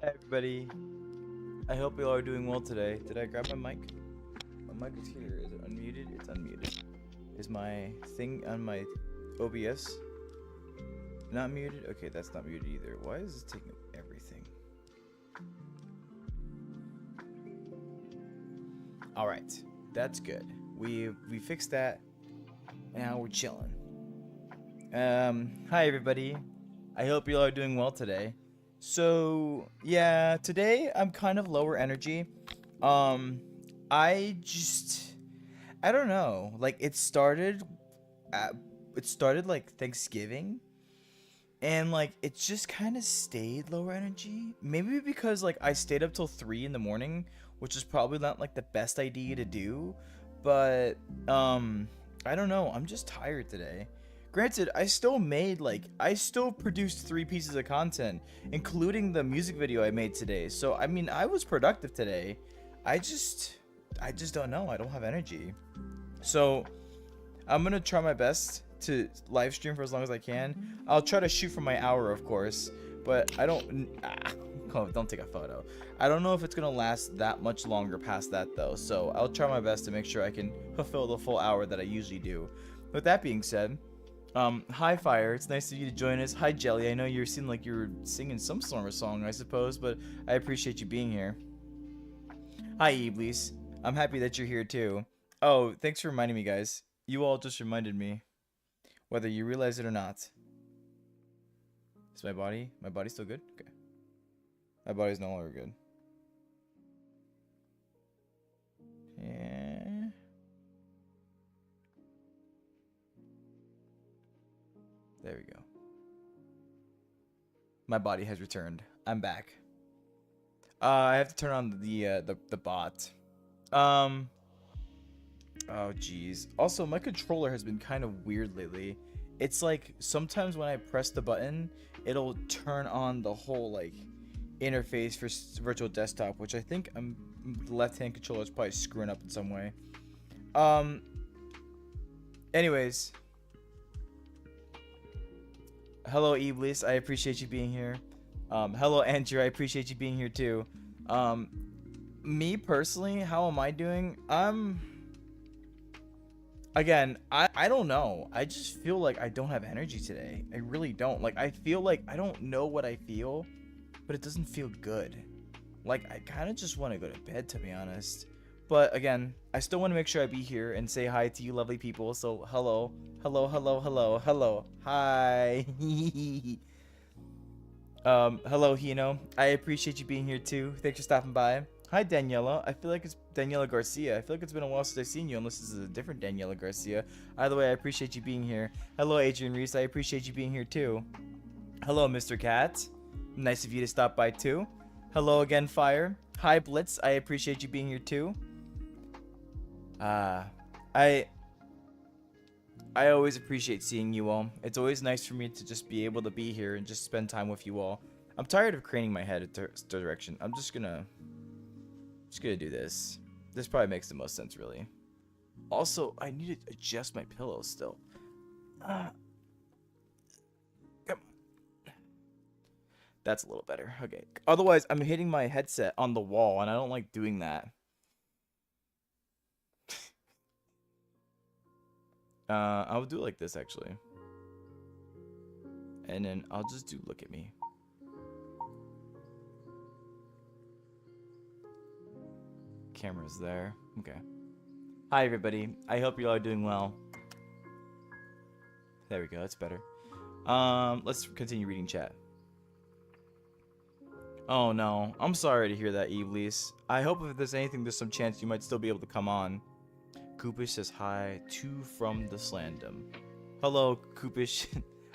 Hi everybody. I hope you all are doing well today. Did I grab my mic? My mic is here. Is it unmuted? It's unmuted. Is my thing on my OBS not muted? Okay, that's not muted either. Why is this taking up everything? Alright. That's good. We fixed that. Now we're chilling. Hi everybody. I hope you all are doing well today. So, yeah, today I'm kind of lower energy. Um, I don't know. Like it started like Thanksgiving, and like it just kind of stayed lower energy. Maybe because like I stayed up till 3 in the morning, which is probably not like the best idea to do, but I don't know. I'm just tired today. Granted, I still produced 3 pieces of content, including the music video I made today. So I mean, I was productive today. I just don't know. I don't have energy. So I'm gonna try my best to live stream for as long as I can. I'll try to shoot for my hour, of course, but I don't. Don't take a photo. I don't know if it's gonna last that much longer past that though. So I'll try my best to make sure I can fulfill the full hour that I usually do. With that being said. Hi Fire, it's nice of you to join us. Hi Jelly, I know you seem like you were singing some sort of song, I suppose, but I appreciate you being here. Hi Iblis, I'm happy that you're here too. Oh, thanks for reminding me, guys. You all just reminded me, whether you realize it or not. Is my body still good? Okay. My body's no longer good. Yeah. There we go. My body has returned. I'm back. I have to turn on the bot. Oh geez. Also, my controller has been kind of weird lately. It's like sometimes when I press the button, it'll turn on the whole like interface for virtual desktop, which I think the left-hand controller is probably screwing up in some way. Anyways. Hello, Iblis. I appreciate you being here. Hello, Andrew. I appreciate you being here too. Me personally, how am I doing? Again, I don't know. I just feel like I don't have energy today. I really don't. Like, I feel like I don't know what I feel, but it doesn't feel good. Like, I kind of just want to go to bed, to be honest. But again, I still want to make sure I be here and say hi to you lovely people. So hello, hello, hello, hello, hello, hi. Hello, Hino. I appreciate you being here too. Thanks for stopping by. Hi, Daniela. I feel like it's Daniela Garcia. I feel like it's been a while since I've seen you, unless this is a different Daniela Garcia. Either way, I appreciate you being here. Hello, Adrian Reese. I appreciate you being here too. Hello, Mr. Cat. Nice of you to stop by too. Hello again, Fire. Hi, Blitz. I appreciate you being here too. I always appreciate seeing you all. It's always nice for me to just be able to be here and just spend time with you all. I'm tired of craning my head in direction. I'm just gonna do this. This probably makes the most sense, really. Also, I need to adjust my pillow still. Come on. That's a little better. Okay. Otherwise, I'm hitting my headset on the wall, and I don't like doing that. I'll do it like this actually, and then I'll just do look at me. Camera's there. Okay. Hi everybody. I hope you all are doing well. There we go. That's better. Let's continue reading chat. Oh no, I'm sorry to hear that, Iblis. I hope if there's anything, there's some chance you might still be able to come on. Koopish says hi to from the Slandom. Hello, Koopish.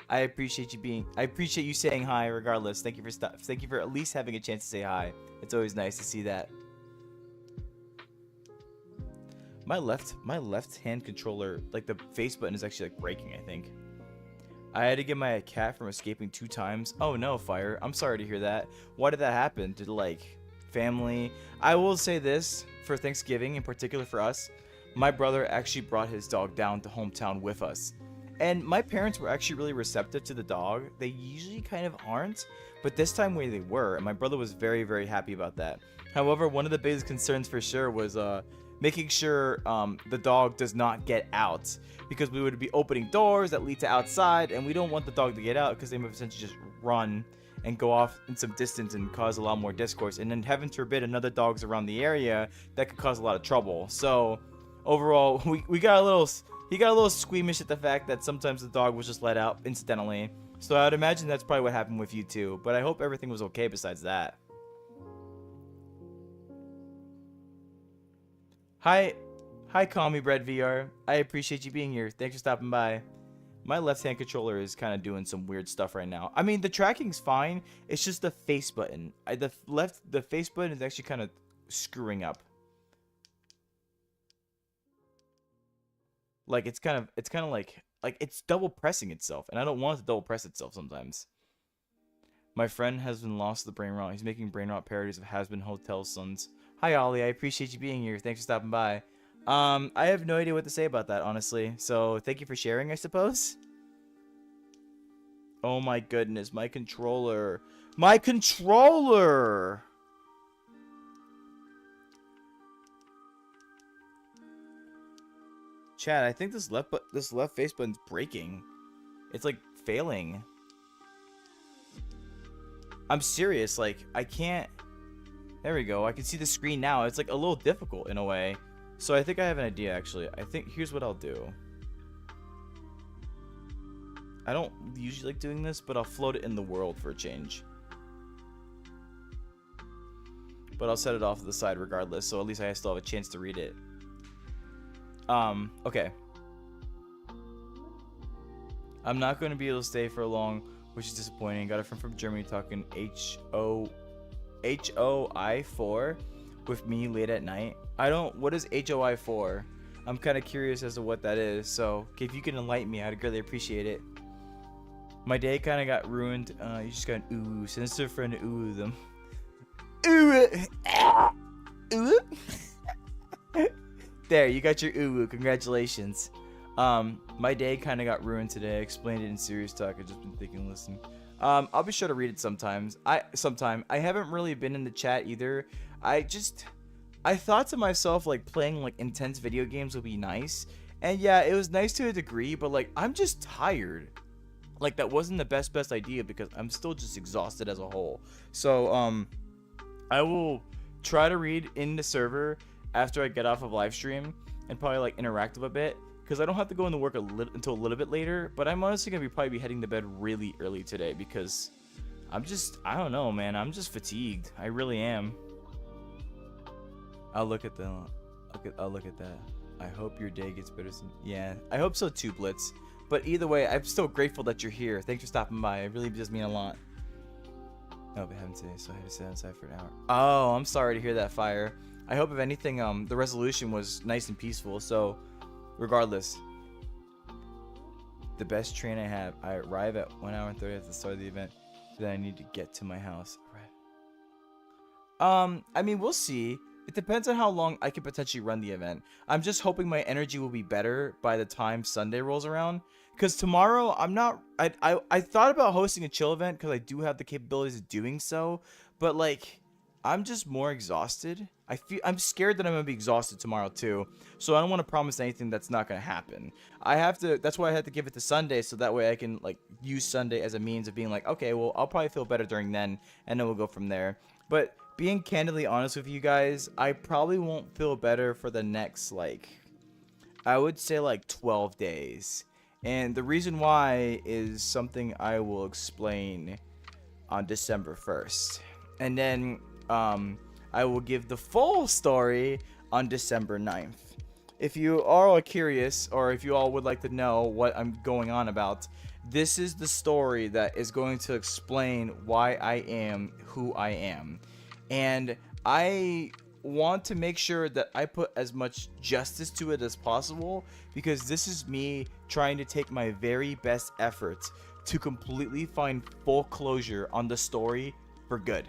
I appreciate you saying hi regardless. Thank you for at least having a chance to say hi. It's always nice to see that. My left hand controller, like the face button is actually like breaking, I think. I had to get my cat from escaping 2 times. Oh no, Fire. I'm sorry to hear that. Why did that happen? Did like family? I will say this for Thanksgiving in particular for us. My brother actually brought his dog down to hometown with us. And my parents were actually really receptive to the dog. They usually kind of aren't, but this time they were, and my brother was very, very happy about that. However, one of the biggest concerns for sure was making sure the dog does not get out, because we would be opening doors that lead to outside, and we don't want the dog to get out because they might essentially just run and go off in some distance and cause a lot more discourse. And then heaven forbid another dog's around the area, that could cause a lot of trouble. So overall, we got a little, he got a little squeamish at the fact that sometimes the dog was just let out incidentally. So I'd imagine that's probably what happened with you too, but I hope everything was okay besides that. Hi, Call Me Bread VR. I appreciate you being here. Thanks for stopping by. My left-hand controller is kind of doing some weird stuff right now. I mean, the tracking's fine. It's just the face button. The face button is actually kind of screwing up. Like it's kind of like it's double pressing itself, and I don't want it to double press itself sometimes. My friend has been lost to the brain rot. He's making brain rot parodies of Has-Been Hotel Sons. Hi Ollie, I appreciate you being here. Thanks for stopping by. I have no idea what to say about that, honestly. So thank you for sharing, I suppose. Oh my goodness, my controller. My controller! Chad, I think this left face button's breaking. It's like failing. I'm serious, like I can't. There we go. I can see the screen now. It's like a little difficult in a way. So I think I have an idea actually. I think here's what I'll do. I don't usually like doing this, but I'll float it in the world for a change. But I'll set it off to the side regardless, so at least I still have a chance to read it. Okay. I'm not going to be able to stay for long, which is disappointing. Got a friend from Germany talking HOI4 with me late at night. What is HOI for? I'm kind of curious as to what that is, so if you can enlighten me, I'd greatly appreciate it. My day kind of got ruined. You just got an ooh. Sinister friend ooh them. Ooh. Ooh. There, you got your ooh. Congratulations. My day kind of got ruined today. I explained it in serious talk. I've just been thinking, listening. I'll be sure to read it sometime. I haven't really been in the chat either. I thought to myself, like, playing like intense video games would be nice. And yeah, it was nice to a degree, but like I'm just tired. Like that wasn't the best idea because I'm still just exhausted as a whole. So I will try to read in the server after I get off of live stream and probably like interact a bit, because I don't have to go into work until a little bit later. But I'm honestly gonna probably be heading to bed really early today because I don't know, man. I'm just fatigued. I really am. I'll look at that. I hope your day gets better soon. Yeah, I hope so too, Blitz. But either way, I'm still grateful that you're here. Thanks for stopping by. It really does mean a lot. Oh, but I haven't today, so I had to sit outside for an hour. Oh, I'm sorry to hear that, Fire. I hope if anything, the resolution was nice and peaceful. So, regardless, the best train I have. I arrive at 1 hour and 30 at the start of the event. So then I need to get to my house. Right. I mean, we'll see. It depends on how long I can potentially run the event. I'm just hoping my energy will be better by the time Sunday rolls around. Because tomorrow, I thought about hosting a chill event because I do have the capabilities of doing so. But, like, I'm just more exhausted. I'm scared that I'm going to be exhausted tomorrow, too. So I don't want to promise anything that's not going to happen. That's why I had to give it to Sunday, so that way I can, like, use Sunday as a means of being like, okay, well, I'll probably feel better during then, and then we'll go from there. But being candidly honest with you guys, I probably won't feel better for the next, like, I would say, like, 12 days. And the reason why is something I will explain on December 1st. And then I will give the full story on December 9th. If you are all curious, or if you all would like to know what I'm going on about, this is the story that is going to explain why I am who I am. And I want to make sure that I put as much justice to it as possible, because this is me trying to take my very best efforts to completely find full closure on the story for good.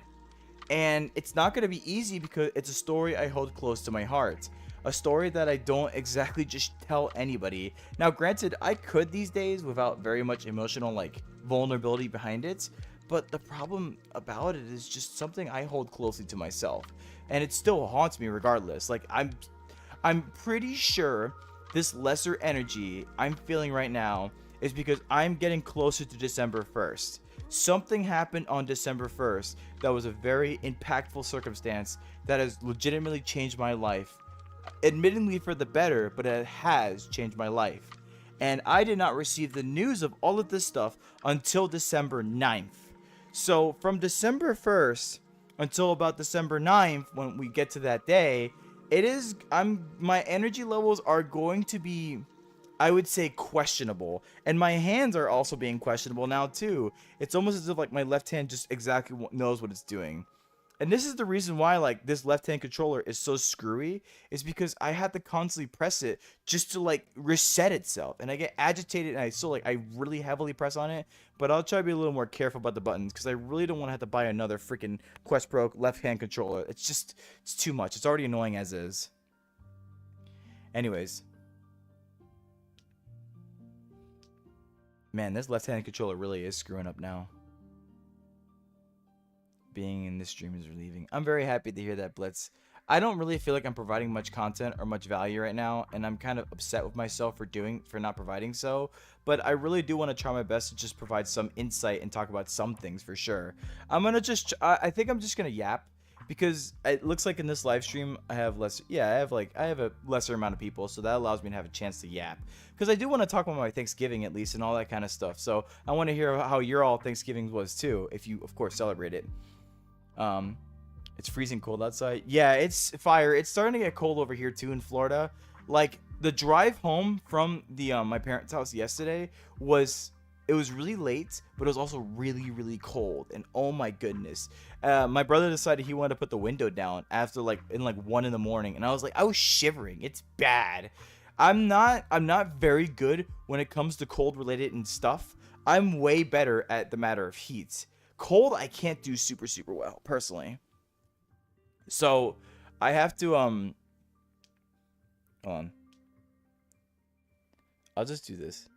And it's not going to be easy because it's a story I hold close to my heart. a story that I don't exactly just tell anybody. Now, granted, I could these days without very much emotional like vulnerability behind it, but the problem about it is just something I hold closely to myself, and it still haunts me regardless. Like I'm pretty sure this lesser energy I'm feeling right now is because I'm getting closer to December 1st. Something happened on December 1st that was a very impactful circumstance that has legitimately changed my life. Admittedly for the better, but it has changed my life. And I did not receive the news of all of this stuff until December 9th. So from December 1st until about December 9th, when we get to that day, my energy levels are going to be, I would say, questionable, and my hands are also being questionable now too. It's almost as if like my left hand just exactly knows what it's doing. And this is the reason why like this left hand controller is so screwy, is because I have to constantly press it just to like reset itself, and I get agitated and I really heavily press on it. But I'll try to be a little more careful about the buttons because I really don't want to have to buy another freaking Quest Pro left hand controller. It's too much. It's already annoying as is. Anyways, man, this left hand controller really is screwing up now. Being in this stream is relieving. I'm very happy to hear that, Blitz. I don't really feel like I'm providing much content or much value right now, and I'm kind of upset with myself for not providing so. But I really do want to try my best to just provide some insight and talk about some things for sure. I think I'm just gonna yap, because it looks like in this live stream I have a lesser amount of people, so that allows me to have a chance to yap. Because I do want to talk about my Thanksgiving at least and all that kind of stuff. So I want to hear how your all Thanksgiving was too, if you of course celebrate it. It's freezing cold outside. Yeah, it's fire. It's starting to get cold over here too in Florida. Like the drive home from the my parents' house yesterday was really late, but it was also really, really cold. And oh my goodness, my brother decided he wanted to put the window down after like 1 in the morning, and I was shivering. It's bad. I'm not very good when it comes to cold related and stuff. I'm way better at the matter of heat. Cold I can't do super well personally. So I have to hold on. I'll just do this.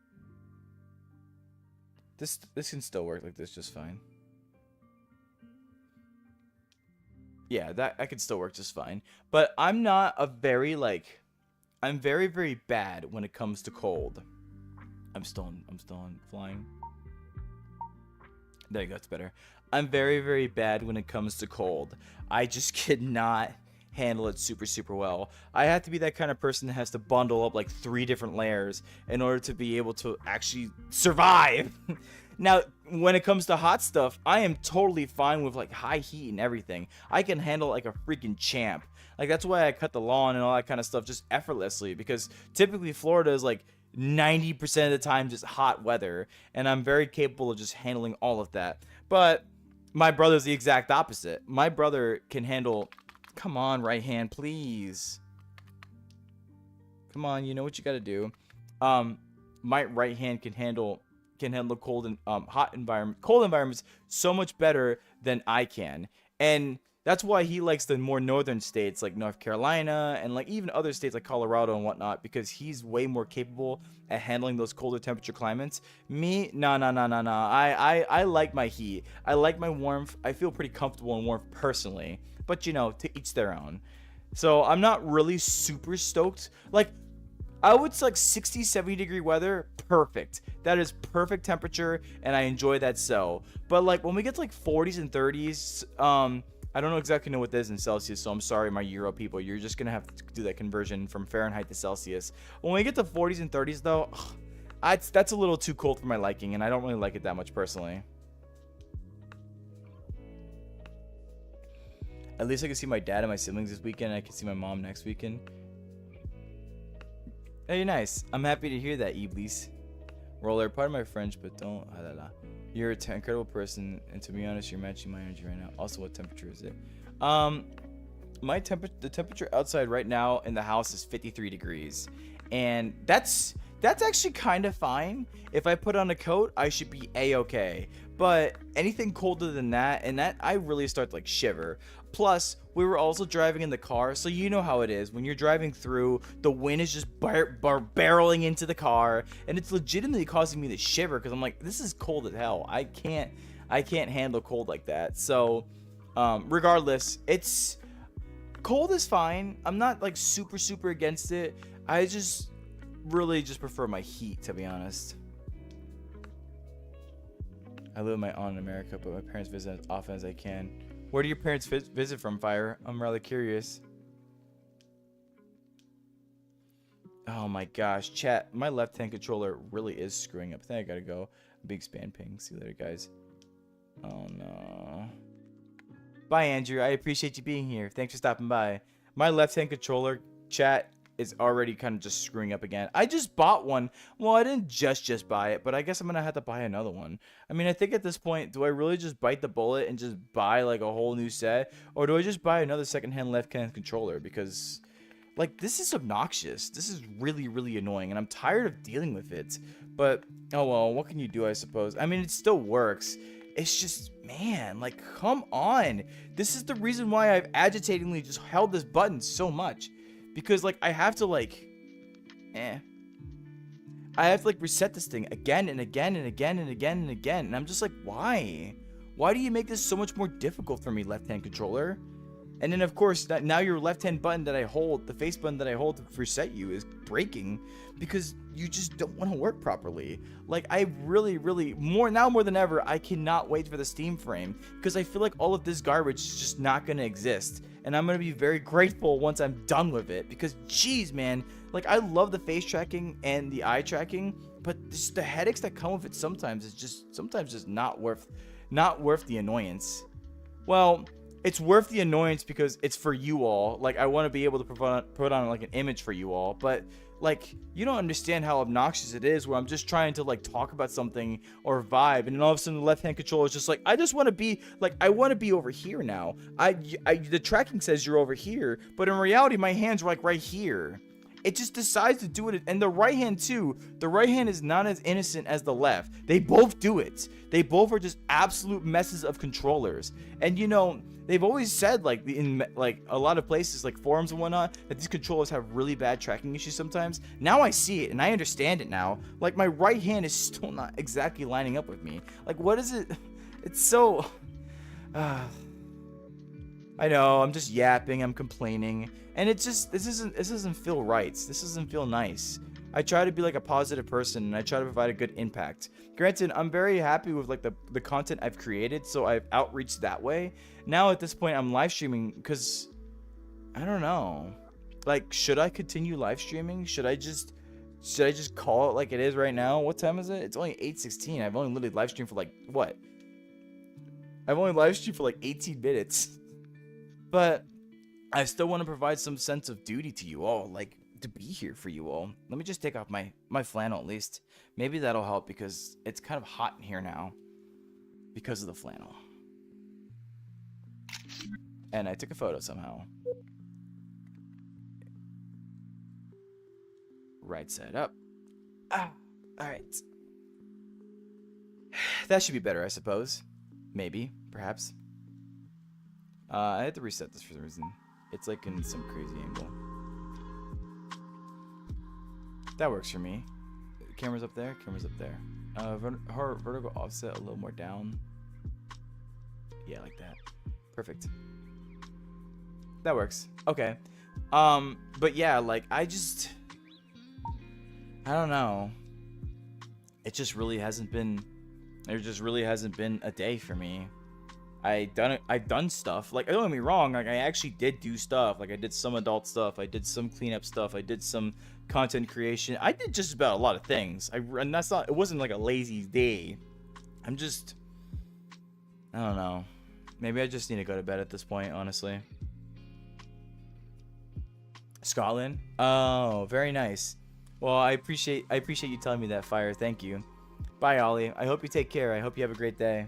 This can still work like this just fine. Yeah, that I can still work just fine. But I'm not a very I'm very, very bad when it comes to cold. I'm still on flying. There you go, it's better. I'm very, very bad when it comes to cold. I just cannot handle it super well. I have to be that kind of person that has to bundle up like 3 different layers in order to be able to actually survive. Now, when it comes to hot stuff, I am totally fine with like high heat and everything. I can handle like a freaking champ. Like that's why I cut the lawn and all that kind of stuff just effortlessly, because typically Florida is like 90% of the time just hot weather, and I'm very capable of just handling all of that. But my brother's the exact opposite. My brother can handle, come on, right hand, please. Come on, you know what you gotta do. My right hand can handle cold and cold environments so much better than I can. And that's why he likes the more northern states like North Carolina and like even other states like Colorado and whatnot, because he's way more capable at handling those colder temperature climates. Me, nah. I like my heat. I like my warmth. I feel pretty comfortable in warmth personally. But you know, to each their own. So I'm not really super stoked. Like, I would say like 60, 70 degree weather, perfect. That is perfect temperature, and I enjoy that so. But like when we get to like 40s and 30s, I don't exactly know what that is in Celsius, so I'm sorry, my Euro people. You're just going to have to do that conversion from Fahrenheit to Celsius. When we get to 40s and 30s, though, that's a little too cold for my liking, and I don't really like it that much personally. At least I can see my dad and my siblings this weekend, and I can see my mom next weekend. Hey, nice. I'm happy to hear that, Iblis. Roller, pardon my French, but don't. You're an incredible person, and to be honest, you're matching my energy right now. Also, what temperature is it? The temperature outside right now in the house is 53 degrees, and that's That's actually kind of fine. If I put on a coat, I should be a-okay. But anything colder than that, and that I really start to like shiver. Plus, we were also driving in the car, so you know how it is. When you're driving through, the wind is just barreling into the car, and it's legitimately causing me to shiver because I'm like, this is cold as hell. I can't handle cold like that. So, regardless, it's cold is fine. I'm not like super against it. I just really just prefer my heat, to be honest. I live with my aunt in America, but my parents visit as often as I can. Where do your parents visit from, Fire? I'm rather curious. Oh my gosh, chat. My left-hand controller really is screwing up. I think I gotta go. Big span ping. See you later, guys. Oh no. Bye, Andrew. I appreciate you being here. Thanks for stopping by. My left-hand controller, chat, is already kind of just screwing up again. I just bought one. Well, I didn't just buy it, but I guess I'm gonna have to buy another one. I mean, I think at this point, do I really just bite the bullet and just buy like a whole new set, or do I just buy another secondhand left-hand controller? Because like, this is obnoxious. This is really annoying, and I'm tired of dealing with it. But oh well, what can you do, I suppose? I mean, it still works. It's just, man, like, come on. This is the reason why I've agitatingly just held this button so much. Because, like, I have to, like, I have to, like, reset this thing again and again and again and again and again. And I'm just like, why? Why do you make this so much more difficult for me, left-hand controller? And then, of course, now your left-hand button that I hold, the face button that I hold to reset you, is breaking because you just don't want to work properly. Like, I really, more than ever, I cannot wait for the Steam frame because I feel like all of this garbage is just not going to exist. And I'm going to be very grateful once I'm done with it because, geez, man, like, I love the face tracking and the eye tracking, but just the headaches that come with it sometimes is just not worth the annoyance. Well, it's worth the annoyance because it's for you all. Like, I want to be able to put on like an image for you all, but like, you don't understand how obnoxious it is where I'm just trying to like talk about something or vibe, and then all of a sudden the left-hand controller is just like, I just want to be like, I want to be over here now. The tracking says you're over here, but in reality my hands are like right here. It just decides to do it. And the right hand too, the right hand is not as innocent as the left. They both do it. They both are just absolute messes of controllers. And you know, they've always said, like, in like a lot of places, like forums and whatnot, that these controllers have really bad tracking issues sometimes. Now I see it and I understand it now. Like, my right hand is still not exactly lining up with me. Like, what is it? It's so I know, I'm just yapping, I'm complaining, and it's just, this doesn't feel right. This doesn't feel nice. I try to be like a positive person, and I try to provide a good impact. Granted, I'm very happy with like the content I've created, so I've outreached that way. Now at this point, I'm live streaming because I don't know. Like, should I continue live streaming? Should I just call it like it is right now? What time is it? It's only 8:16. I've only literally live streamed for like what? I've only live streamed for like 18 minutes. But I still want to provide some sense of duty to you all, like to be here for you all. Let me just take off my flannel at least. Maybe that'll help because it's kind of hot in here now because of the flannel. And I took a photo somehow. Right side up. Ah, all right. That should be better, I suppose. Maybe, perhaps. I had to reset this for some reason. It's like in some crazy angle. That works for me. Camera's up there, camera's up there. Vertical offset a little more down. Yeah, like that. Perfect. That works. Okay. But yeah, like, I don't know. It just really hasn't been, there just really hasn't been a day for me. I've done stuff. Like, don't get me wrong, like, I actually did do stuff. Like, I did some adult stuff, I did some cleanup stuff, I did some content creation. I did just about a lot of things. And that's not, it wasn't like a lazy day. I don't know. Maybe I just need to go to bed at this point, honestly. Scotland? Oh, very nice. Well, I appreciate you telling me that, Fire. Thank you. Bye, Ollie. I hope you take care. I hope you have a great day.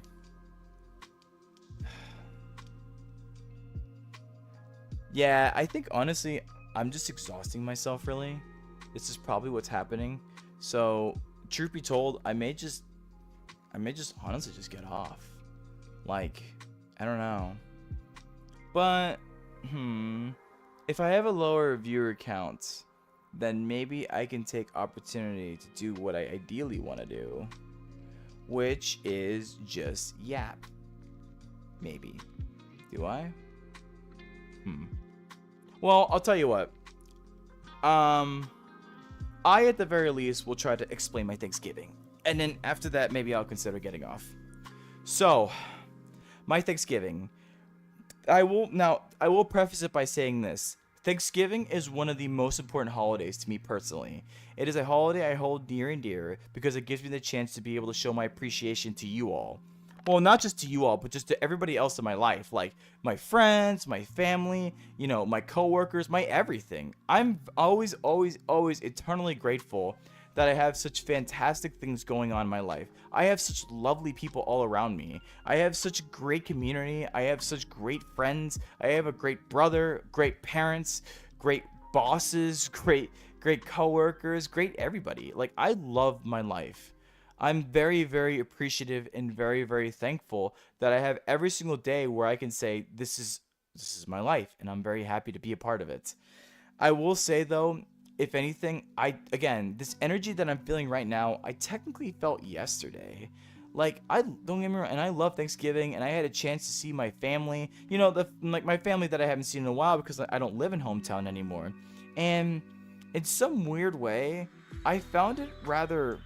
Yeah, I think honestly, I'm just exhausting myself, really. This is probably what's happening. So, truth be told, I may just honestly just get off. Like, I don't know. But, if I have a lower viewer count, then maybe I can take opportunity to do what I ideally want to do, which is just yap. Maybe. Do I? Well, I'll tell you what. I at the very least will try to explain my Thanksgiving. And then after that, maybe I'll consider getting off. So, my Thanksgiving. I will preface it by saying this. Thanksgiving is one of the most important holidays to me personally. It is a holiday I hold near and dear because it gives me the chance to be able to show my appreciation to you all. Well, not just to you all, but just to everybody else in my life, like my friends, my family, my coworkers, my everything. I'm always eternally grateful that I have such fantastic things going on in my life. I have such lovely people all around me. I have such a great community. I have such great friends. I have a great brother, great parents, great bosses, great coworkers, great everybody. Like, I love my life. I'm very, very appreciative and very, very thankful that I have every single day where I can say this is my life, and I'm very happy to be a part of it. I will say though, if anything, this energy that I'm feeling right now, I technically felt yesterday. Like, I don't get me wrong, and I love Thanksgiving, and I had a chance to see my family. My family that I haven't seen in a while because I don't live in hometown anymore. And in some weird way, I found it rather.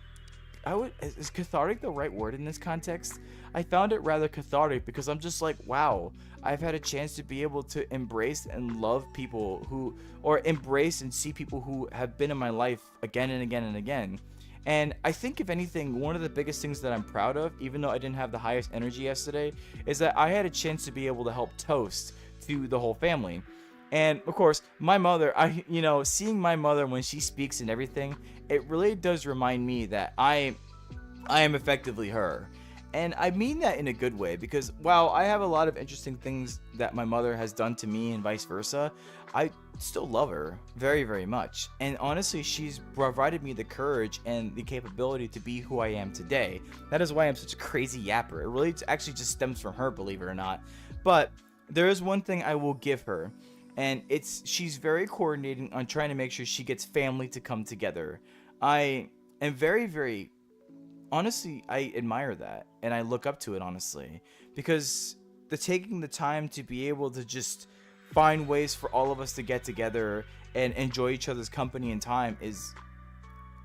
Is cathartic the right word in this context? I found it rather cathartic because I'm just like, wow, I've had a chance to be able to embrace and love people or embrace and see people who have been in my life again and again and again. And I think, if anything, one of the biggest things that I'm proud of, even though I didn't have the highest energy yesterday, is that I had a chance to be able to help toast to the whole family. And of course, my mother, seeing my mother when she speaks and everything, it really does remind me that I am effectively her. And I mean that in a good way, because while I have a lot of interesting things that my mother has done to me and vice versa, I still love her very, very much. And honestly, she's provided me the courage and the capability to be who I am today. That is why I'm such a crazy yapper. It really actually just stems from her, believe it or not. But there is one thing I will give her. And she's very coordinating on trying to make sure she gets family to come together. I am very, very, honestly, I admire that. And I look up to it, honestly. Because taking the time to be able to just find ways for all of us to get together and enjoy each other's company and time is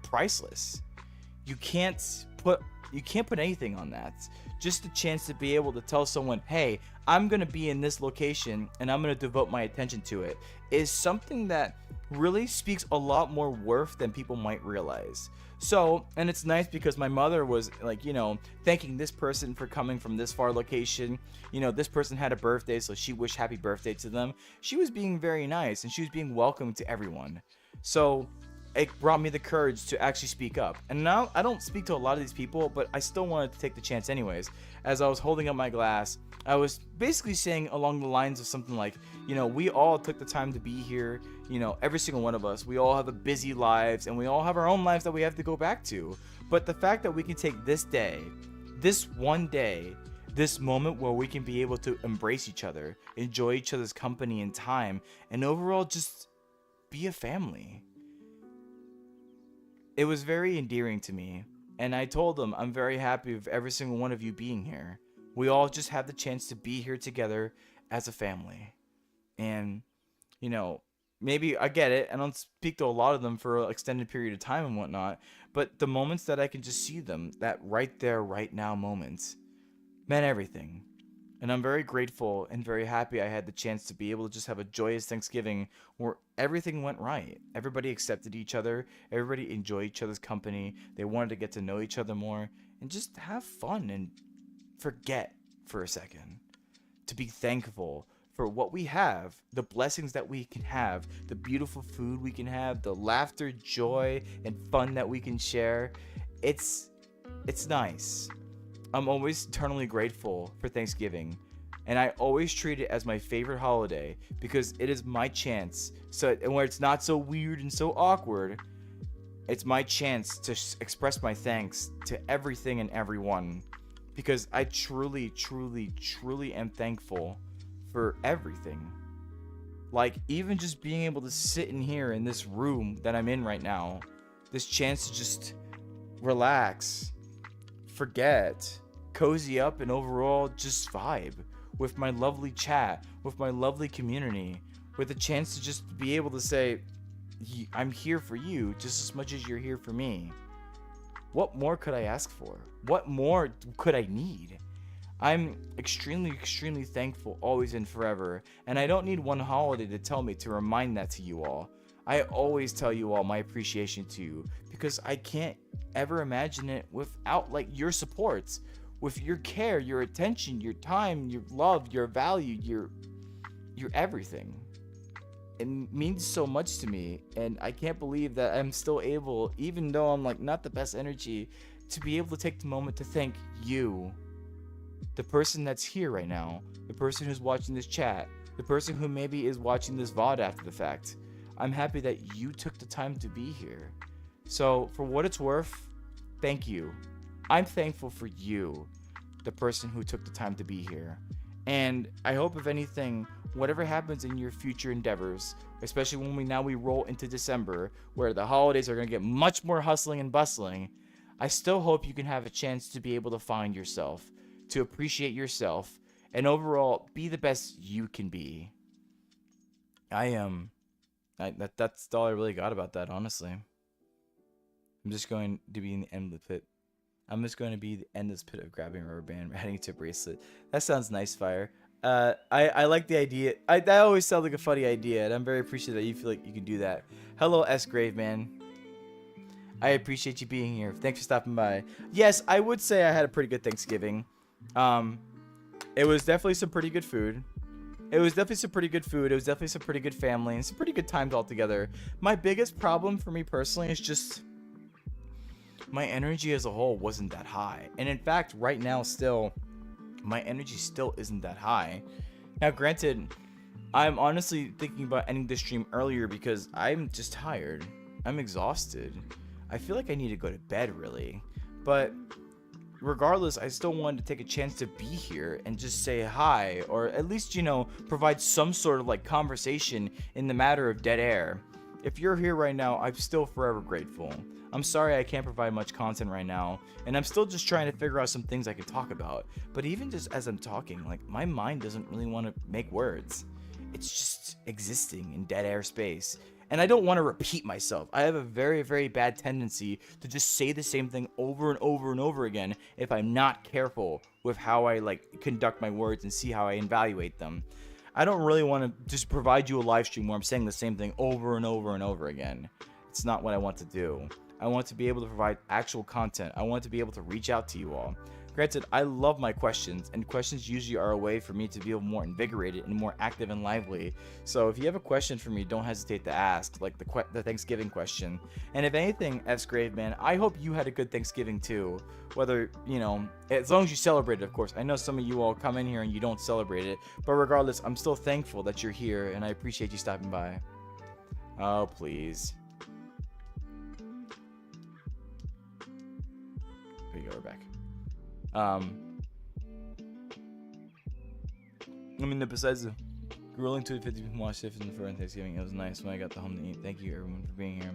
priceless. You can't put anything on that. Just the chance to be able to tell someone, hey, I'm going to be in this location and I'm going to devote my attention to it, is something that really speaks a lot more worth than people might realize. So, and it's nice because my mother was like, thanking this person for coming from this far location. This person had a birthday, so she wished happy birthday to them. She was being very nice and she was being welcome to everyone. So it brought me the courage to actually speak up. And now I don't speak to a lot of these people, but I still wanted to take the chance anyways. As I was holding up my glass, I was basically saying along the lines of something like, we all took the time to be here. Every single one of us, we all have a busy lives and we all have our own lives that we have to go back to. But the fact that we can take this day, this one day, this moment where we can be able to embrace each other, enjoy each other's company and time, and overall just be a family. It was very endearing to me, and I told them I'm very happy with every single one of you being here. We all just have the chance to be here together as a family. And, maybe I get it. I don't speak to a lot of them for an extended period of time and whatnot, but the moments that I can just see them, that right there, right now moments, meant everything. And I'm very grateful and very happy I had the chance to be able to just have a joyous Thanksgiving where everything went right. Everybody accepted each other. Everybody enjoyed each other's company. They wanted to get to know each other more and just have fun and forget for a second. To be thankful for what we have, the blessings that we can have, the beautiful food we can have, the laughter, joy, and fun that we can share. It's nice. I'm always eternally grateful for Thanksgiving, and I always treat it as my favorite holiday because it is my chance, and where it's not so weird and so awkward, It's my chance to express my thanks to everything and everyone, because I truly, truly, truly am thankful for everything. Like, even just being able to sit in here in this room that I'm in right now, this chance to just relax, forget, cozy up, and overall just vibe with my lovely chat, with my lovely community, with a chance to just be able to say, I'm here for you just as much as you're here for me. What more could I ask for? What more could I need? I'm extremely, extremely thankful always and forever, and I don't need one holiday to tell me to remind that to you all. I always tell you all my appreciation to you, because I can't ever imagine it without like your supports, with your care, your attention, your time, your love, your value, your everything. It means so much to me, and I can't believe that I'm still able, even though I'm like not the best energy, to be able to take the moment to thank you, the person that's here right now, the person who's watching this chat, the person who maybe is watching this VOD after the fact. I'm happy that you took the time to be here. So for what it's worth, thank you. I'm thankful for you, the person who took the time to be here. And I hope, if anything, whatever happens in your future endeavors, especially when we roll into December, where the holidays are going to get much more hustling and bustling, I still hope you can have a chance to be able to find yourself, to appreciate yourself, and overall be the best you can be. That's all I really got about that, honestly. I'm just going to be in the endless pit. I'm just going to be the endless pit of grabbing a rubber band, adding it to a bracelet. That sounds nice, Fire. I like the idea. That always sounds like a funny idea, and I'm very appreciative that you feel like you can do that. Hello, S Grave Man. I appreciate you being here. Thanks for stopping by. Yes, I would say I had a pretty good Thanksgiving. It was definitely some pretty good food. It was definitely some pretty good family, and some pretty good times altogether. My biggest problem for me personally is just my energy as a whole wasn't that high. And in fact, right now still, my energy still isn't that high. Now, granted, I'm honestly thinking about ending the stream earlier because I'm just tired. I'm exhausted. I feel like I need to go to bed, really. But regardless, I still wanted to take a chance to be here and just say hi, or at least, provide some sort of like conversation in the matter of dead air. If you're here right now, I'm still forever grateful. I'm sorry I can't provide much content right now, and I'm still just trying to figure out some things I can talk about. But even just as I'm talking, like, my mind doesn't really want to make words. It's just existing in dead air space. And I don't want to repeat myself. I have a very, very bad tendency to just say the same thing over and over and over again if I'm not careful with how I conduct my words and see how I evaluate them. I don't really want to just provide you a live stream where I'm saying the same thing over and over and over again. It's not what I want to do. I want to be able to provide actual content. I want to be able to reach out to you all. Granted, I love my questions, and questions usually are a way for me to feel more invigorated and more active and lively. So if you have a question for me, don't hesitate to ask, like the Thanksgiving question. And if anything, S Grave Man, I hope you had a good Thanksgiving too. Whether, as long as you celebrate it, of course. I know some of you all come in here and you don't celebrate it, but regardless, I'm still thankful that you're here, and I appreciate you stopping by. Oh, please. There you go, we're back. Besides the grueling 250 people watched it for Thanksgiving, it was nice when I got the home to eat. Thank you, everyone, for being here.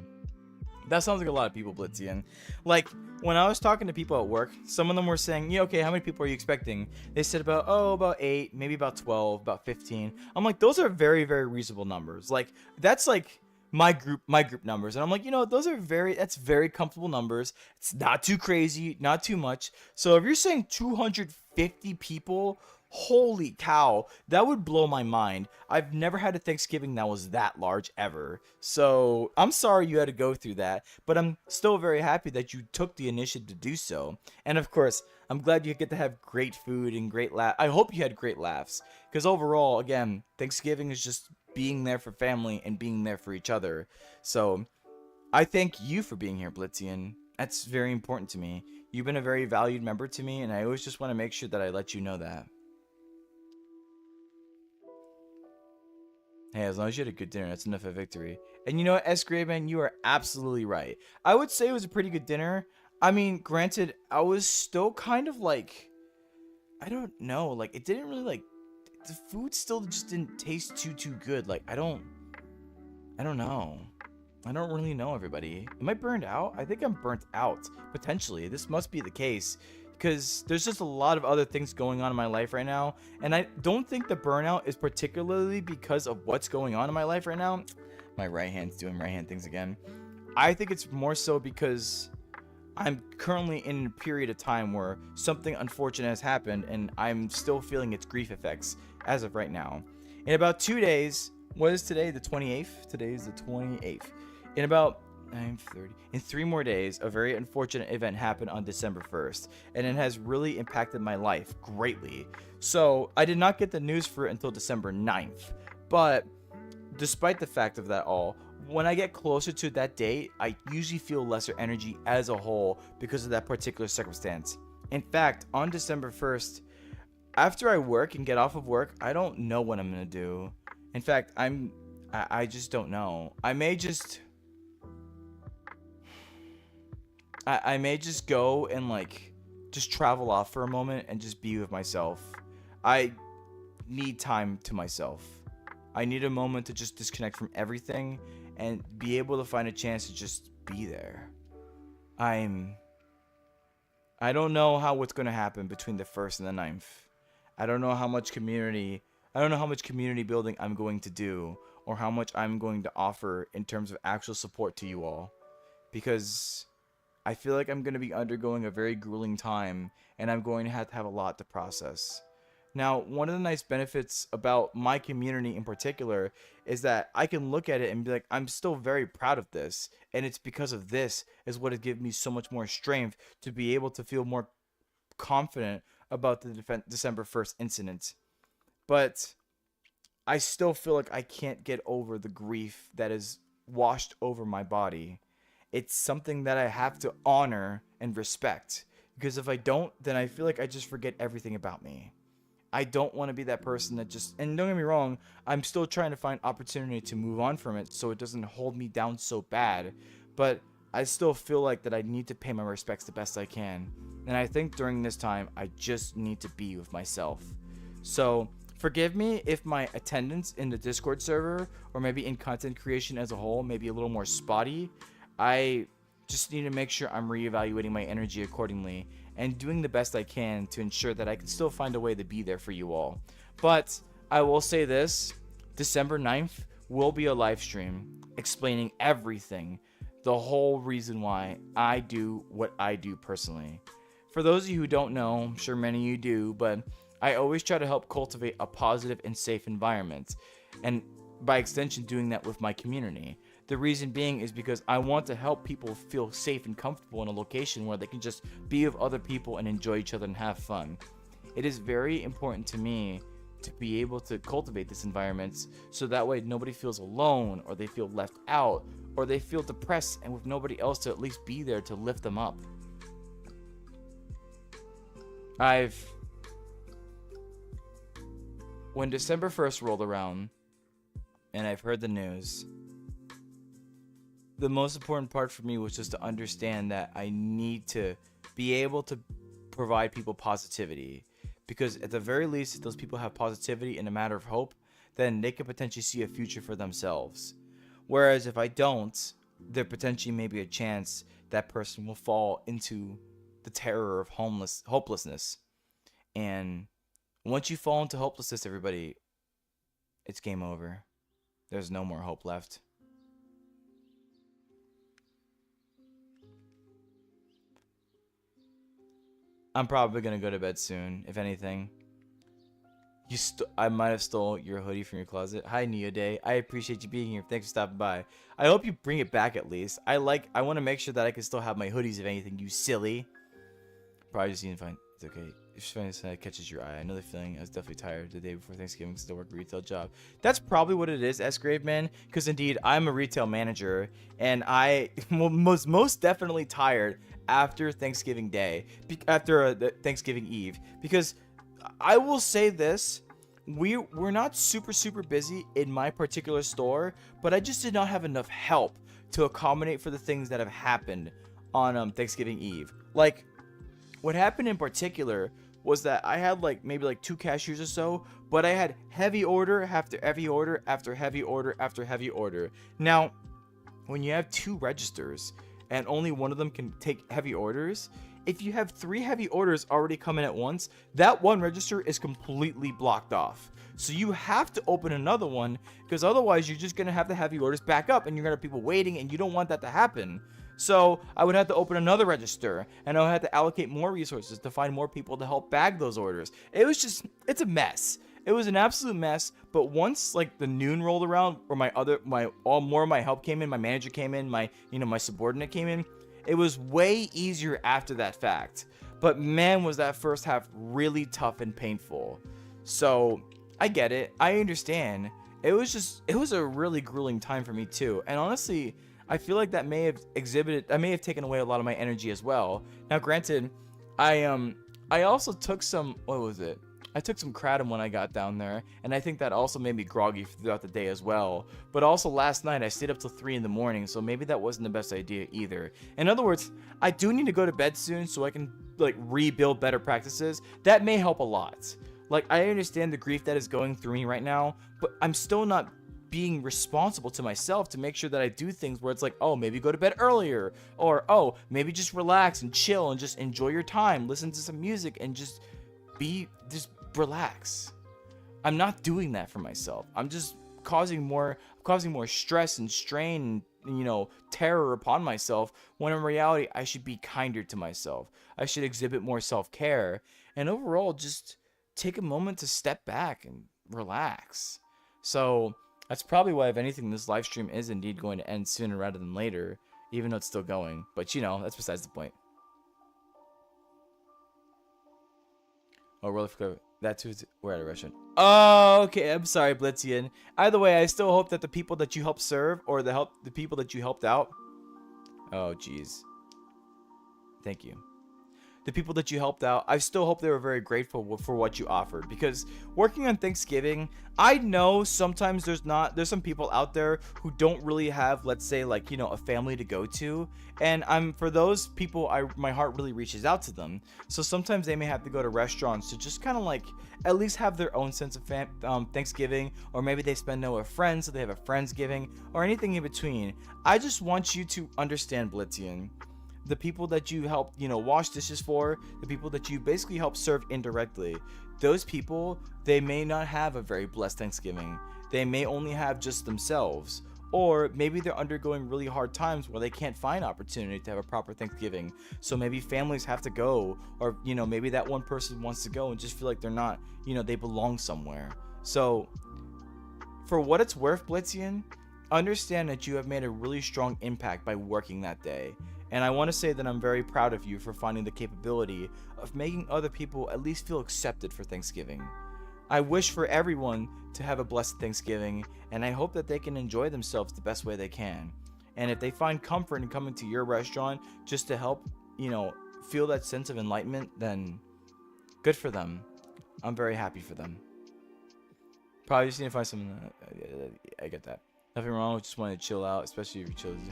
That sounds like a lot of people, Blitzian. Like, when I was talking to people at work, some of them were saying, okay, how many people are you expecting? They said about 8, maybe about 12, about 15. I'm like, those are very, very reasonable numbers. Like, that's like my group numbers. And I'm like, that's very comfortable numbers. It's not too crazy, not too much. So if you're saying 250 people, holy cow, that would blow my mind. I've never had a Thanksgiving that was that large ever. So I'm sorry you had to go through that, but I'm still very happy that you took the initiative to do so. And of course, I'm glad you get to have great food and great laugh. I hope you had great laughs, because overall, again, Thanksgiving is just being there for family and being there for each other. So I thank you for being here, Blitzian. That's very important to me. You've been a very valued member to me, and I always just want to make sure that I let you know that. Hey, as long as you had a good dinner, that's enough of a victory. And you know what, S. Man, you are absolutely right. I would say it was a pretty good dinner. I mean, granted, I was still kind of like, I don't know, like it didn't really like the food still just didn't taste too good. Like I don't know. I don't really know, everybody. Am I burned out? I think I'm burnt out. Potentially. This must be the case. Because there's just a lot of other things going on in my life right now. And I don't think the burnout is particularly because of what's going on in my life right now. My right hand's doing right hand things again. I think it's more so because I'm currently in a period of time where something unfortunate has happened and I'm still feeling its grief effects as of right now. In about 2 days, what is today? The 28th? Today is the 28th. In about 9:30, in 3 more days, a very unfortunate event happened on December 1st, and it has really impacted my life greatly. So I did not get the news for it until December 9th. But despite the fact of that all, when I get closer to that date, I usually feel lesser energy as a whole because of that particular circumstance. In fact, on December 1st, after I work and get off of work, I don't know what I'm gonna do. In fact, I just don't know. I may just go and like just travel off for a moment and just be with myself. I need time to myself. I need a moment to just disconnect from everything and be able to find a chance to just be there. I'm I don't know how what's going to happen between the 1st and the 9th. I don't know how much community I don't know how much community building I'm going to do or how much I'm going to offer in terms of actual support to you all because I feel like I'm going to be undergoing a very grueling time and I'm going to have a lot to process. Now, one of the nice benefits about my community in particular is that I can look at it and be like, I'm still very proud of this. And it's because of this is what has given me so much more strength to be able to feel more confident about the December 1st incident. But I still feel like I can't get over the grief that is washed over my body. It's something that I have to honor and respect. Because if I don't, then I feel like I just forget everything about me. I don't want to be that person that just, and don't get me wrong, I'm still trying to find opportunity to move on from it so it doesn't hold me down so bad. But I still feel like that I need to pay my respects the best I can. And I think during this time, I just need to be with myself. So forgive me if my attendance in the Discord server or maybe in content creation as a whole may be a little more spotty. I just need to make sure I'm reevaluating my energy accordingly and doing the best I can to ensure that I can still find a way to be there for you all. But I will say this, December 9th will be a live stream explaining everything, the whole reason why I do what I do personally. For those of you who don't know, I'm sure many of you do, but I always try to help cultivate a positive and safe environment, and by extension doing that with my community. The reason being is because I want to help people feel safe and comfortable in a location where they can just be with other people and enjoy each other and have fun. It is very important to me to be able to cultivate this environment so that way nobody feels alone or they feel left out or they feel depressed and with nobody else to at least be there to lift them up. When December 1st rolled around and I've heard the news, the most important part for me was just to understand that I need to be able to provide people positivity. Because at the very least, if those people have positivity and a matter of hope, then they could potentially see a future for themselves. Whereas if I don't, there potentially may be a chance that person will fall into the terror of hopelessness. And once you fall into hopelessness, everybody, it's game over. There's no more hope left. I'm probably gonna go to bed soon, if anything. I might have stole your hoodie from your closet. Hi, Neo Day. I appreciate you being here. Thanks for stopping by. I hope you bring it back at least. I want to make sure that I can still have my hoodies, if anything, you silly. Probably just need to find. It's okay. If something catches your eye, I know the feeling. I was definitely tired the day before Thanksgiving. Still work a retail job. That's probably what it is, S Graveman. Because indeed, I'm a retail manager, and I was most definitely tired after Thanksgiving Day, after Thanksgiving Eve. Because I will say this: we're not super busy in my particular store, but I just did not have enough help to accommodate for the things that have happened on Thanksgiving Eve. Like, what happened in particular was that I had like maybe like 2 cashiers or so, but I had heavy order after heavy order after heavy order after heavy order. Now, when you have 2 registers and only one of them can take heavy orders, if you have 3 heavy orders already coming at once, that one register is completely blocked off. So you have to open another one, because otherwise you're just going to have the heavy orders back up and you're going to have people waiting, and you don't want that to happen. So I would have to open another register, and I would have to allocate more resources to find more people to help bag those orders. It's a mess. It was an absolute mess. But once like the noon rolled around, or more of my help came in, my manager came in, my subordinate came in, it was way easier after that fact. But man, was that first half really tough and painful. So I get it. I understand. It was a really grueling time for me too. And honestly, I feel like that may have taken away a lot of my energy as well. Now, granted, I also took some, what was it? I took some kratom when I got down there, and I think that also made me groggy throughout the day as well. But also last night, I stayed up till 3 in the morning, so maybe that wasn't the best idea either. In other words, I do need to go to bed soon so I can like rebuild better practices. That may help a lot. Like, I understand the grief that is going through me right now, but I'm still not being responsible to myself to make sure that I do things where it's like, oh, maybe go to bed earlier, or oh, maybe just relax and chill and just enjoy your time, listen to some music and just relax. I'm not doing that for myself. I'm just causing more stress and strain and terror upon myself, when in reality I should be kinder to myself. I should exhibit more self-care, and overall just take a moment to step back and relax. So that's probably why, if anything, this live stream is indeed going to end sooner rather than later, even though it's still going. But that's besides the point. Oh, really? That too. We're at a restaurant. Oh, okay. I'm sorry, Blitzian. Either way, I still hope that the people that you helped serve, or the people that you helped out. Oh, jeez. Thank you. The people that you helped out, I still hope they were very grateful for what you offered, because working on Thanksgiving, I know sometimes there's some people out there who don't really have, let's say, like, a family to go to, and for those people, my heart really reaches out to them. So sometimes they may have to go to restaurants to just kind of like at least have their own sense of Thanksgiving, or maybe they spend it with friends, so they have a Friendsgiving, or anything in between. I just want you to understand, Blitzian, the people that you help, wash dishes for, the people that you basically help serve indirectly, those people, they may not have a very blessed Thanksgiving. They may only have just themselves, or maybe they're undergoing really hard times where they can't find opportunity to have a proper Thanksgiving. So maybe families have to go, or maybe that one person wants to go and just feel like they're not, they belong somewhere. So for what it's worth, Blitzian, understand that you have made a really strong impact by working that day. And I want to say that I'm very proud of you for finding the capability of making other people at least feel accepted for Thanksgiving. I wish for everyone to have a blessed Thanksgiving, and I hope that they can enjoy themselves the best way they can. And if they find comfort in coming to your restaurant just to help, feel that sense of enlightenment, then good for them. I'm very happy for them. Probably just need to find something. I get that. Nothing wrong with just wanting to chill out, especially if you're chilling.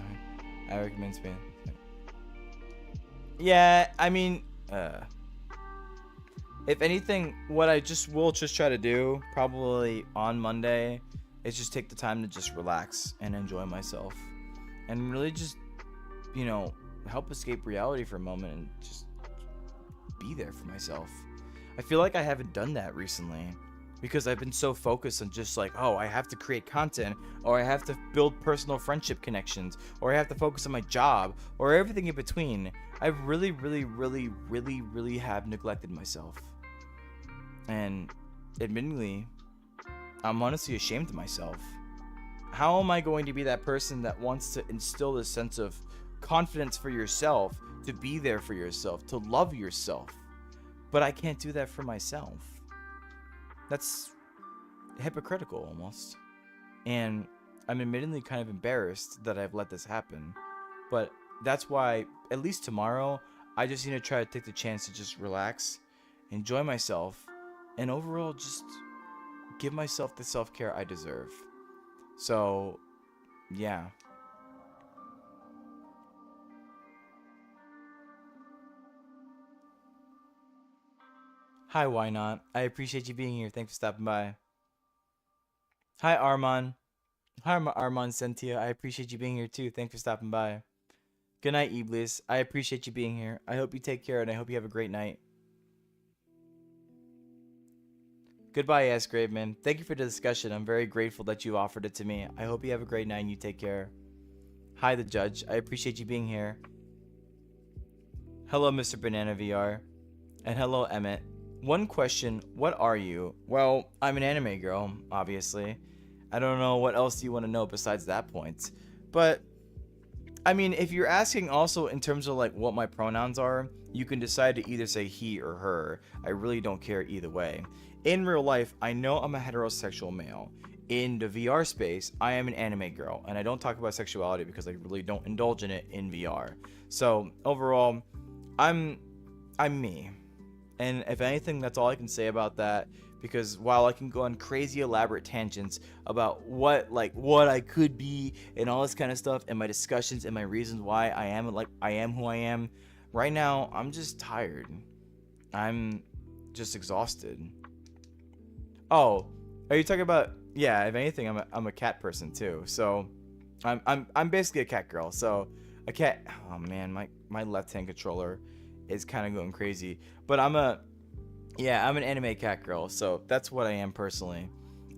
I recommend Spain. Yeah, I mean, if anything, what I will try to do probably on Monday is just take the time to just relax and enjoy myself, and really just, help escape reality for a moment and just be there for myself. I feel like I haven't done that recently, because I've been so focused on just like, oh, I have to create content, or I have to build personal friendship connections, or I have to focus on my job, or everything in between. I really have neglected myself. And admittedly, I'm honestly ashamed of myself. How am I going to be that person that wants to instill this sense of confidence for yourself, to be there for yourself, to love yourself, but I can't do that for myself? That's hypocritical almost. And I'm admittedly kind of embarrassed that I've let this happen. But that's why, at least tomorrow, I just need to try to take the chance to just relax, enjoy myself, and overall just give myself the self-care I deserve. So, yeah. Hi, why not? I appreciate you being here. Thanks for stopping by. Hi, Armand. Hi, Armand Sentia. I appreciate you being here too. Thanks for stopping by. Good night, Iblis. I appreciate you being here. I hope you take care and I hope you have a great night. Goodbye, S. Graveman. Thank you for the discussion. I'm very grateful that you offered it to me. I hope you have a great night and you take care. Hi, the judge. I appreciate you being here. Hello, Mr. Banana VR. And hello, Emmett. One question, what are you? Well, I'm an anime girl, obviously. I don't know what else you want to know besides that point. But, I mean, if you're asking also in terms of like what my pronouns are, you can decide to either say he or her. I really don't care either way. In real life, I know I'm a heterosexual male. In the VR space, I am an anime girl, and I don't talk about sexuality because I really don't indulge in it in VR. So, overall, I'm me. And if anything, that's all I can say about that. Because while I can go on crazy elaborate tangents about what I could be and all this kind of stuff, and my discussions and my reasons why I am who I am, right now I'm just tired. I'm just exhausted. Oh, are you talking about? Yeah, if anything, I'm a cat person too. So I'm basically a cat girl. So a cat. Oh man, my left hand controller is kind of going crazy. But I'm an anime cat girl, so that's what I am personally.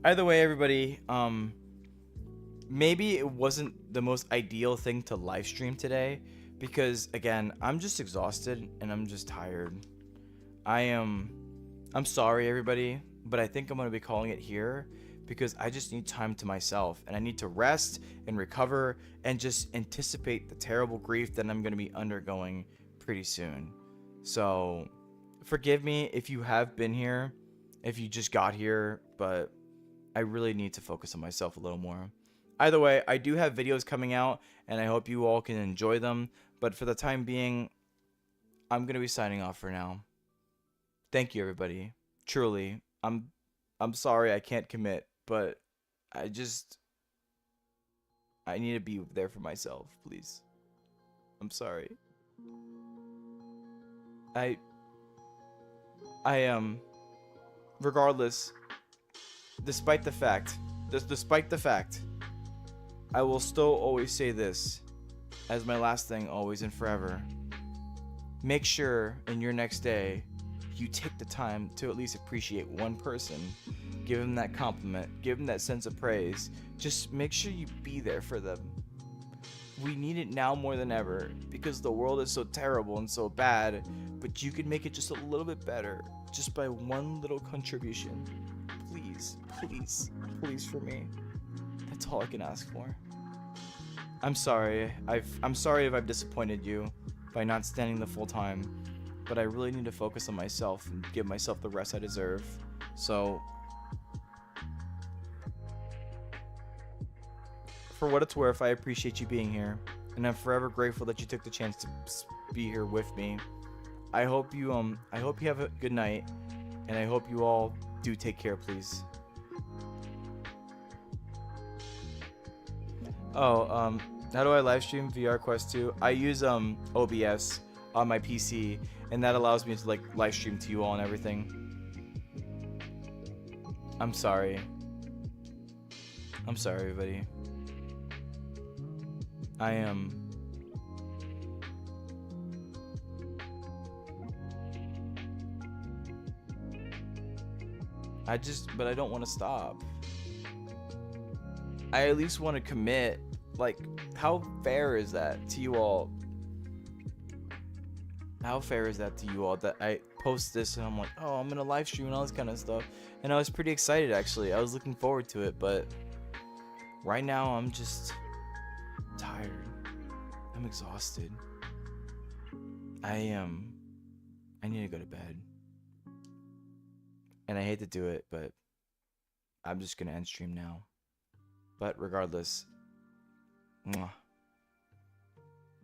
Either way, everybody, maybe it wasn't the most ideal thing to live stream today because again, I'm just exhausted and I'm just tired. I'm sorry everybody, but I think I'm going to be calling it here because I just need time to myself and I need to rest and recover and just anticipate the terrible grief that I'm going to be undergoing pretty soon. So, forgive me if you have been here, if you just got here, but I really need to focus on myself a little more. Either way, I do have videos coming out, and I hope you all can enjoy them. But for the time being, I'm going to be signing off for now. Thank you, everybody. Truly, I'm sorry I can't commit, but I need to be there for myself, please. I'm sorry. I am, regardless, despite the fact, I will still always say this as my last thing always and forever. Make sure in your next day, you take the time to at least appreciate one person. Give them that compliment, give them that sense of praise. Just make sure you be there for them. We need it now more than ever because the world is so terrible and so bad, but you can make it just a little bit better just by one little contribution. Please, please, please for me. That's all I can ask for. I'm sorry. I'm sorry if I've disappointed you by not standing the full time, but I really need to focus on myself and give myself the rest I deserve. So, for what it's worth, I appreciate you being here, and I'm forever grateful that you took the chance to be here with me. I hope you have a good night, and I hope you all do take care, please. Oh, how do I live stream VR Quest 2? I use OBS on my PC, and that allows me to like live stream to you all and everything. I'm sorry. I'm sorry, everybody. I am. But I don't want to stop. I at least want to commit. Like, how fair is that to you all? How fair is that to you all that I post this and I'm like, oh, I'm gonna live stream and all this kind of stuff. And I was pretty excited actually. I was looking forward to it, but right now I'm just tired. I'm exhausted. I need to go to bed. And I hate to do it, but I'm just gonna end stream now. But regardless, mwah,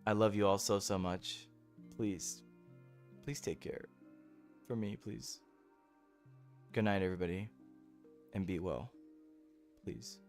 I love you all so much. Please take care. For me, please. Good night, everybody. and be well. Please.